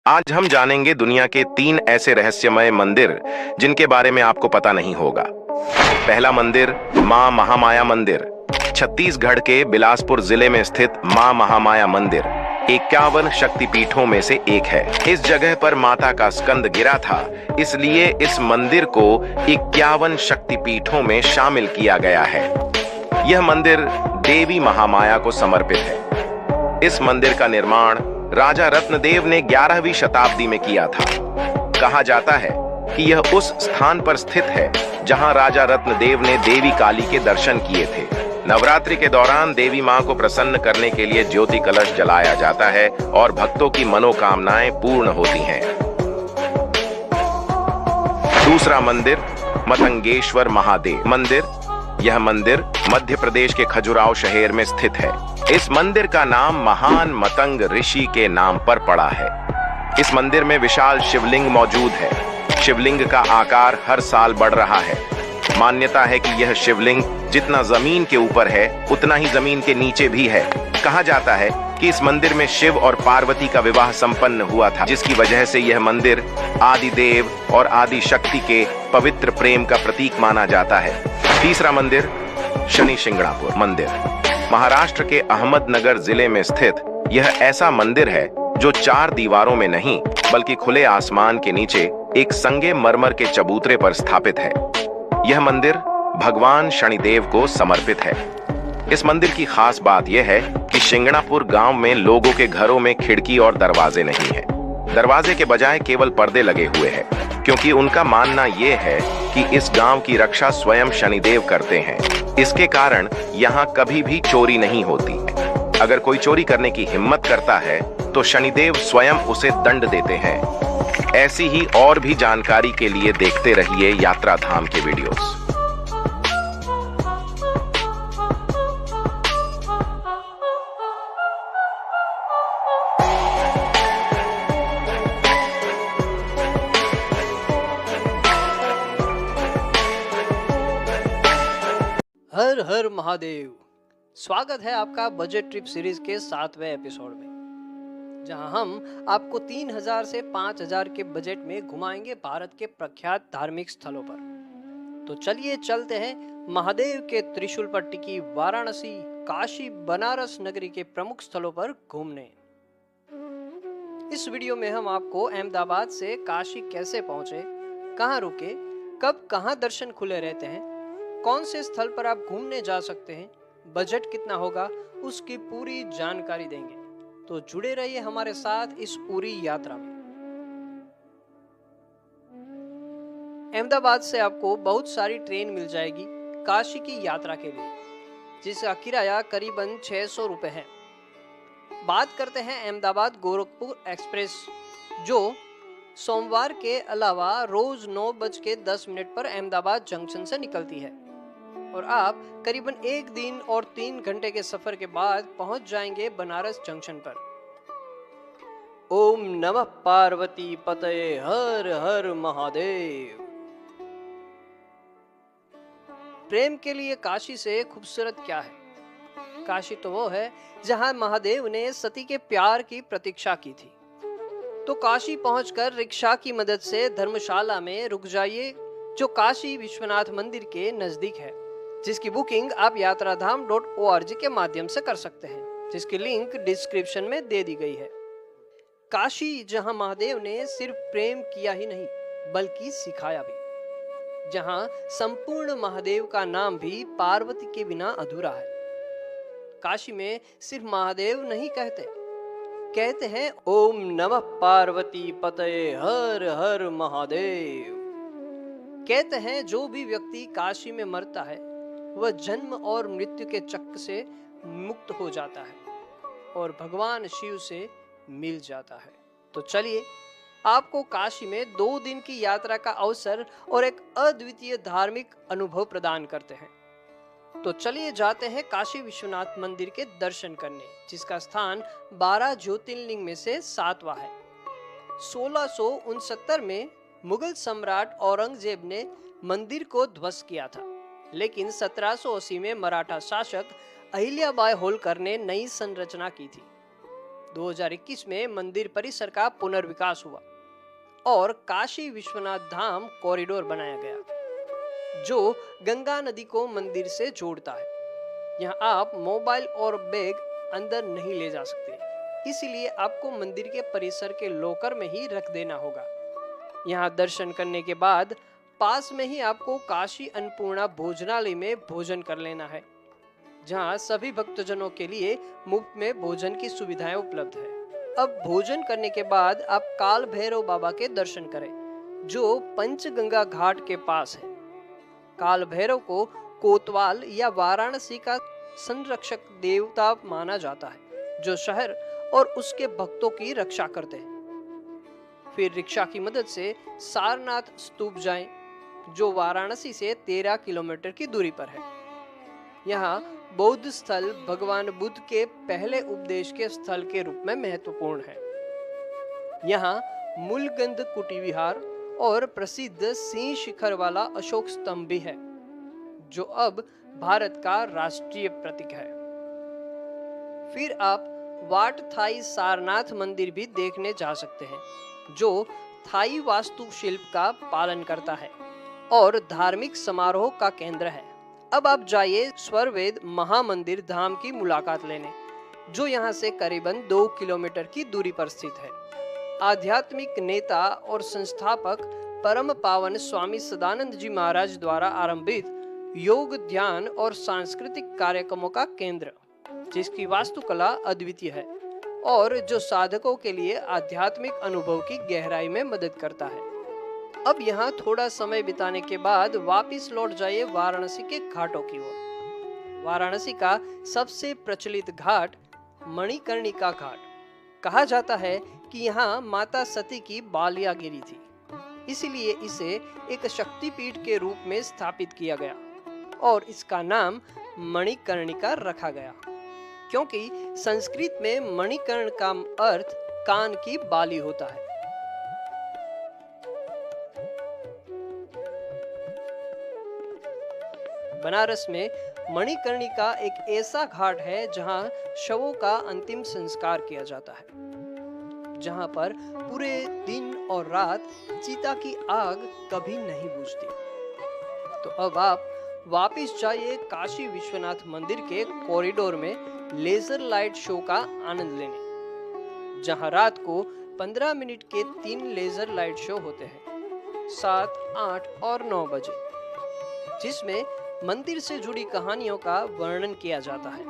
आज हम जानेंगे दुनिया के 3 ऐसे रहस्यमय मंदिर जिनके बारे में आपको पता नहीं होगा। पहला मंदिर, मां महामाया मंदिर। छत्तीसगढ़ के बिलासपुर जिले में स्थित मां महामाया मंदिर 51 शक्तिपीठों में से एक है। इस जगह पर माता का स्कंद गिरा था, इसलिए इस मंदिर को 51 शक्तिपीठों में शामिल किया गया है। यह मंदिर देवी महामाया को समर्पित है। इस मंदिर का निर्माण राजा रत्नदेव ने 11वीं शताब्दी में किया था। कहा जाता है कि यह उस स्थान पर स्थित है जहां राजा रत्नदेव ने देवी काली के दर्शन किए थे। नवरात्रि के दौरान देवी मां को प्रसन्न करने के लिए ज्योति कलश जलाया जाता है और भक्तों की मनोकामनाएं पूर्ण होती हैं। दूसरा मंदिर, मतंगेश्वर महादेव मंदिर। यह मंदिर मध्य प्रदेश के खजुराहो शहर में स्थित है। इस मंदिर का नाम महान मतंग ऋषि के नाम पर पड़ा है। इस मंदिर में विशाल शिवलिंग मौजूद है। शिवलिंग का आकार हर साल बढ़ रहा है। मान्यता है कि यह शिवलिंग जितना जमीन के ऊपर है उतना ही जमीन के नीचे भी है। कहा जाता है कि इस मंदिर में शिव और पार्वती का विवाह संपन्न हुआ था, जिसकी वजह से यह मंदिर आदि देव और आदि शक्ति के पवित्र प्रेम का प्रतीक माना जाता है। तीसरा मंदिर, शनि शिंगणापुर मंदिर। महाराष्ट्र के अहमदनगर जिले में स्थित यह ऐसा मंदिर है जो 4 दीवारों में नहीं बल्कि खुले आसमान के नीचे एक संगे मरमर के चबूतरे पर स्थापित है। यह मंदिर भगवान शनिदेव को समर्पित है। इस मंदिर की खास बात यह है कि शिंगणापुर गांव में लोगों के घरों में खिड़की और दरवाजे नहीं हैं। दरवाजे के बजाय केवल पर्दे लगे हुए हैं, क्योंकि उनका मानना यह है कि इस गांव की रक्षा स्वयं शनिदेव करते हैं। इसके कारण यहाँ कभी भी चोरी नहीं होती। अगर कोई चोरी करने की हिम्मत करता है तो शनिदेव स्वयं उसे दंड देते हैं। ऐसी ही और भी जानकारी के लिए देखते रहिए यात्रा धाम के वीडियोस। हर हर महादेव। स्वागत है आपका बजट ट्रिप सीरीज के 7वें एपिसोड में, जहां हम आपको 3000 से 5000 के बजट में घुमाएंगे भारत के प्रख्यात धार्मिक स्थलों पर। तो चलिए चलते हैं महादेव के त्रिशूल पर टिकी वाराणसी, काशी, बनारस नगरी के प्रमुख स्थलों पर घूमने। इस वीडियो में हम आपको अहमदाबाद से काशी कैसे पहुंचे, कहां रुके, कब कहां दर्शन खुले रहते हैं, कौन से स्थल पर आप घूमने जा सकते हैं, बजट कितना होगा, उसकी पूरी जानकारी देंगे। तो जुड़े रहिए हमारे साथ इस पूरी यात्रा में। अहमदाबाद से आपको बहुत सारी ट्रेन मिल जाएगी काशी की यात्रा के लिए, जिसका किराया करीबन 600 रुपए है। बात करते हैं अहमदाबाद गोरखपुर एक्सप्रेस, जो सोमवार के अलावा रोज 9:10 पर अहमदाबाद जंक्शन से निकलती है और आप करीबन 1 दिन और 3 घंटे के सफर के बाद पहुंच जाएंगे बनारस जंक्शन पर। ओम नमः पार्वती पतये हर हर महादेव। प्रेम के लिए काशी से खूबसूरत क्या है? काशी तो वो है जहां महादेव ने सती के प्यार की प्रतीक्षा की थी। तो काशी पहुंचकर रिक्शा की मदद से धर्मशाला में रुक जाइए, जो काशी विश्वनाथ मंदिर के नजदीक है, जिसकी बुकिंग आप यात्राधाम.org के माध्यम से कर सकते हैं, जिसकी लिंक डिस्क्रिप्शन में दे दी गई है। काशी, जहां महादेव ने सिर्फ प्रेम किया ही नहीं बल्कि सिखाया भी, जहां संपूर्ण महादेव का नाम भी पार्वती के बिना अधूरा है। काशी में सिर्फ महादेव नहीं कहते हैं ओम नमः पार्वती पतये हर हर महादेव। कहते हैं जो भी व्यक्ति काशी में मरता है वह जन्म और मृत्यु के चक्र से मुक्त हो जाता है और भगवान शिव से मिल जाता है। तो चलिए आपको काशी में 2 दिन की यात्रा का अवसर और एक अद्वितीय धार्मिक अनुभव प्रदान करते हैं। तो चलिए जाते हैं काशी विश्वनाथ मंदिर के दर्शन करने, जिसका स्थान 12 ज्योतिर्लिंग में से 7वां है। 1669 में मुगल सम्राट औरंगजेब ने मंदिर को ध्वस्त किया था, लेकिन 1780 में मराठा शासक अहिल्याबाई होलकर ने नई संरचना की थी। 2021 में मंदिर परिसर का पुनर्विकास हुआ और काशी विश्वनाथ धाम कॉरिडोर बनाया गया जो गंगा नदी को मंदिर से जोड़ता है। यहाँ आप मोबाइल और बैग अंदर नहीं ले जा सकते, इसीलिए आपको मंदिर के परिसर के लॉकर में ही रख देना होगा। यहाँ दर्शन करने के बाद पास में ही आपको काशी अन्नपूर्णा भोजनालय में भोजन कर लेना है, जहाँ सभी भक्तजनों के लिए मुफ्त में भोजन की सुविधाएं उपलब्ध है। अब भोजन करने के बाद आप काल भैरव बाबा के दर्शन करें जो पंचगंगा घाट के पास है। काल भैरव को कोतवाल या वाराणसी का संरक्षक देवता माना जाता है जो शहर और उसके भक्तों की रक्षा करते हैं। फिर रिक्शा की मदद से सारनाथ स्तूप जाएं, जो वाराणसी से 13 किलोमीटर की दूरी पर है। यहाँ बौद्ध स्थल भगवान बुद्ध के पहले उपदेश के स्थल के रूप में महत्वपूर्ण है। यहाँ मूलगंध कुटी विहार और प्रसिद्ध सिंह शिखर वाला अशोक स्तंभ भी है जो अब भारत का राष्ट्रीय प्रतीक है। फिर आप वाट थाई सारनाथ मंदिर भी देखने जा सकते हैं जो थाई वास्तुशिल्प का पालन करता है और धार्मिक समारोह का केंद्र है। अब आप जाइए स्वरवेद महामंदिर धाम की मुलाकात लेने, जो यहाँ से करीबन 2 किलोमीटर की दूरी पर स्थित है। आध्यात्मिक नेता और संस्थापक परम पावन स्वामी सदानंद जी महाराज द्वारा आरंभित योग, ध्यान और सांस्कृतिक कार्यक्रमों का केंद्र, जिसकी वास्तुकला अद्वितीय है और जो साधकों के लिए आध्यात्मिक अनुभव की गहराई में मदद करता है। अब यहाँ थोड़ा समय बिताने के बाद वापस लौट जाइए वाराणसी के घाटों की ओर। वाराणसी का सबसे प्रचलित घाट मणिकर्णिका घाट कहा जाता है कि यहाँ माता सती की बालियां गिरी थी, इसीलिए इसे एक शक्तिपीठ के रूप में स्थापित किया गया और इसका नाम मणिकर्णिका रखा गया, क्योंकि संस्कृत में मणिकर्ण का अर्थ कान की बाली होता है। बनारस में मणिकर्णिका एक ऐसा घाट है जहां शवों का अंतिम संस्कार किया जाता है, जहां पर पूरे दिन और रात चिता की आग कभी नहीं बुझती। तो अब आप वापस जाइए काशी विश्वनाथ मंदिर के कॉरिडोर में लेजर लाइट शो का आनंद लेने, जहां रात को 15 मिनट के 3 लेजर लाइट शो होते हैं, 7, 8 और 9 बजे, जिसमें मंदिर से जुड़ी कहानियों का वर्णन किया जाता है।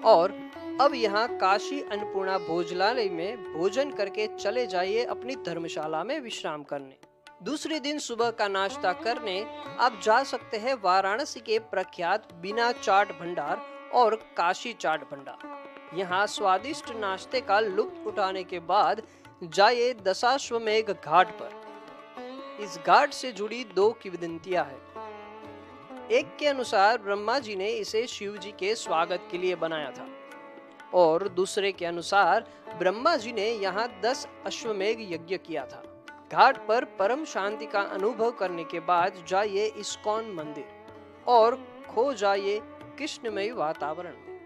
और अब यहाँ काशी अन्नपूर्णा भोजनालय में भोजन करके चले जाइए अपनी धर्मशाला में विश्राम करने। दूसरे दिन सुबह का नाश्ता करने आप जा सकते हैं वाराणसी के प्रख्यात बिना चाट भंडार और काशी चाट भंडार। यहाँ स्वादिष्ट नाश्ते का लुत्फ उठाने के बाद जाइए दशाश्वमेध घाट पर। इस घाट से जुड़ी 2 किंवदंतियां हैं। एक के अनुसार ब्रह्मा जी ने इसे शिव जी के स्वागत के लिए बनाया था और दूसरे के अनुसार ब्रह्मा जी ने यहाँ 10 अश्वमेध यज्ञ किया था। घाट पर परम शांति का अनुभव करने के बाद जाइए इस्कॉन मंदिर और खो जाइए कृष्णमय वातावरण में।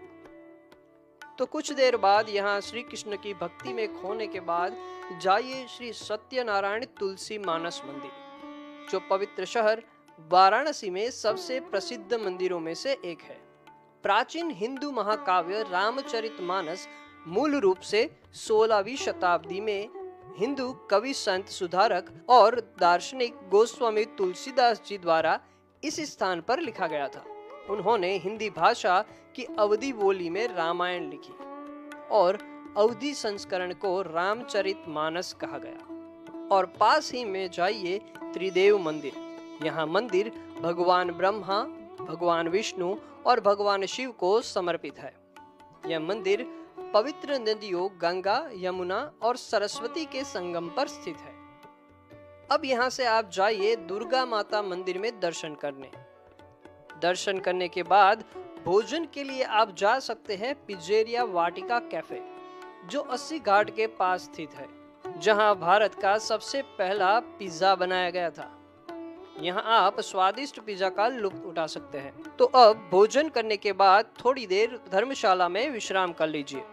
तो कुछ देर बाद यहाँ श्री कृष्ण की भक्ति में खोने के बाद जाइए श्री सत्यनारायण तुलसी मानस मंदिर, जो पवित्र शहर वाराणसी में सबसे प्रसिद्ध मंदिरों में से एक है। प्राचीन हिंदू महाकाव्य रामचरितमानस मूल रूप से 16वीं शताब्दी में हिंदू कवि, संत, सुधारक और दार्शनिक गोस्वामी तुलसीदास जी द्वारा इस स्थान पर लिखा गया था। उन्होंने हिंदी भाषा की अवधी बोली में रामायण लिखी और अवधी संस्करण को रामचरितमानस कहा गया। और पास ही में जाइए त्रिदेव मंदिर। यहाँ मंदिर भगवान ब्रह्मा, भगवान विष्णु और भगवान शिव को समर्पित है। यह मंदिर पवित्र नदियों गंगा, यमुना और सरस्वती के संगम पर स्थित है। अब यहाँ से आप जाइए दुर्गा माता मंदिर में दर्शन करने। दर्शन करने के बाद भोजन के लिए आप जा सकते हैं पिज्जेरिया वाटिका कैफे, जो 80 घाट के पास स्थित है, जहां भारत का सबसे पहला पिज्जा बनाया गया था। यहाँ आप स्वादिष्ट पिज्जा का लुत्फ उठा सकते हैं। तो अब भोजन करने के बाद थोड़ी देर धर्मशाला में विश्राम कर लीजिए।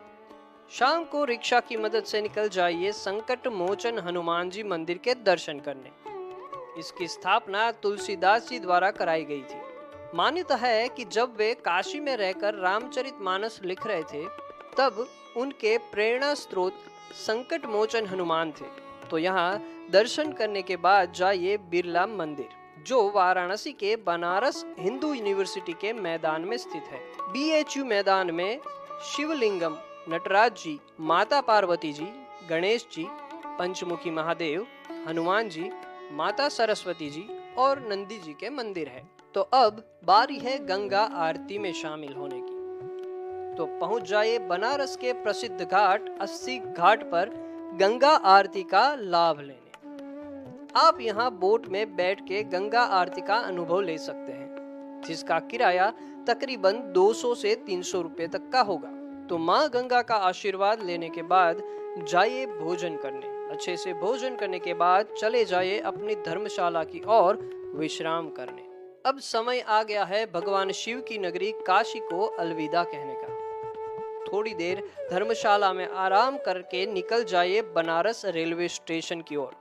शाम को रिक्शा की मदद से निकल जाइए संकट मोचन हनुमान जी मंदिर के दर्शन करने। इसकी स्थापना तुलसीदास जी द्वारा कराई गई थी। मान्यता है कि जब वे काशी में रहकर रामचरितमानस लिख रहे थे तब उनके प्रेरणा स्रोत संकट मोचन हनुमान थे। तो यहाँ दर्शन करने के बाद जाइए बिरला मंदिर, जो वाराणसी के बनारस हिंदू यूनिवर्सिटी के मैदान में स्थित है। BHU मैदान में शिवलिंगम, नटराज जी, माता पार्वती जी, गणेश जी, पंचमुखी महादेव, हनुमान जी, माता सरस्वती जी और नंदी जी के मंदिर है। तो अब बारी है गंगा आरती में शामिल होने की। तो पहुंच जाइए बनारस के प्रसिद्ध घाट 80 घाट पर गंगा आरती का लाभ लेने। आप यहाँ बोट में बैठ के गंगा आरती का अनुभव ले सकते हैं, जिसका किराया तकरीबन 200 से 300 रुपए तक का होगा। तो माँ गंगा का आशीर्वाद लेने के बाद जाइए भोजन करने। अच्छे से भोजन करने के बाद चले जाइए अपनी धर्मशाला की ओर विश्राम करने। अब समय आ गया है भगवान शिव की नगरी काशी को अलविदा कहने का। थोड़ी देर धर्मशाला में आराम करके निकल जाइए बनारस रेलवे स्टेशन की ओर,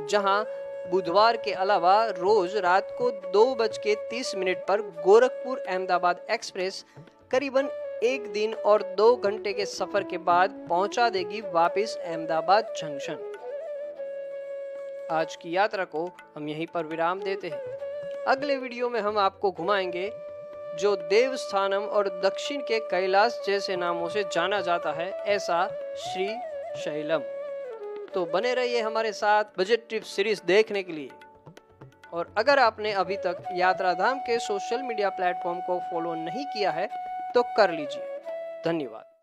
जहां बुधवार के अलावा रोज रात को 2:30 पर गोरखपुर अहमदाबाद एक्सप्रेस करीबन 1 दिन और 2 घंटे के सफर के बाद पहुंचा देगी वापस अहमदाबाद जंक्शन। आज की यात्रा को हम यहीं पर विराम देते हैं। अगले वीडियो में हम आपको घुमाएंगे जो देवस्थानम और दक्षिण के कैलाश जैसे नामों से जाना जाता है, ऐसा श्री शैलम। तो बने रहिए हमारे साथ बजट ट्रिप सीरीज देखने के लिए। और अगर आपने अभी तक यात्रा धाम के सोशल मीडिया प्लेटफॉर्म को फॉलो नहीं किया है तो कर लीजिए। धन्यवाद।